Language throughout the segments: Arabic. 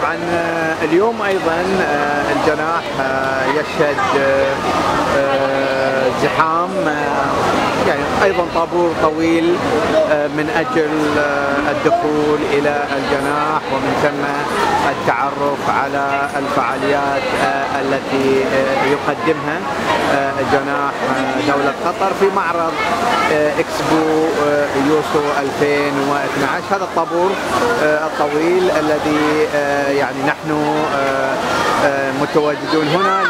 طبعا اليوم ايضا الجناح يشهد زحام، يعني ايضا طابور طويل من اجل الدخول الى الجناح ومن ثم التعرف على الفعاليات التي يقدمها جناح دولة قطر في معرض اكسبو يوسو 2012. هذا الطابور الطويل الذي يعني نحن متواجدون هنا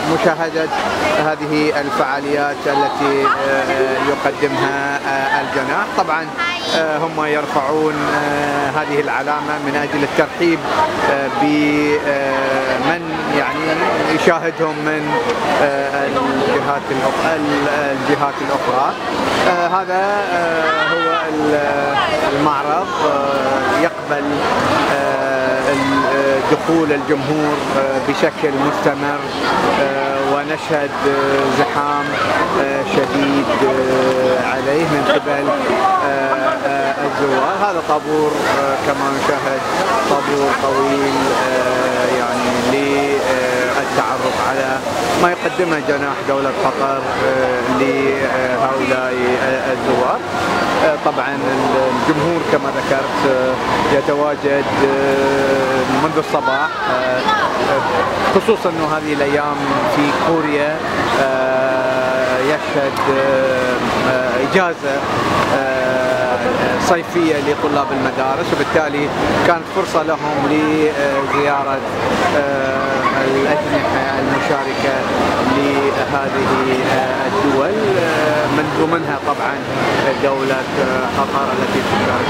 لمشاهدة هذه الفعاليات التي يقدمها الجناح. طبعا هم يرفعون هذه العلامة من أجل الترحيب بمن يعني يشاهدهم من الجهات الأخرى. هذا هو المعرض يقبل دخول الجمهور بشكل مستمر، ونشهد زحام شديد عليه من قبل الزوار. هذا طابور كما نشاهد طابور طويل يعني للتعرف على ما يقدمه جناح دولة قطر لهؤلاء الزوار. طبعا الجمهور كما ذكرت يتواجد منذ الصباح، خصوصا انه هذه الايام في كوريا يشهد اجازه صيفيه لطلاب المدارس، وبالتالي كانت فرصه لهم لزياره الاجنحه المشاركه لهذه الدول، من ضمنها طبعا دولة قطر التي تشارك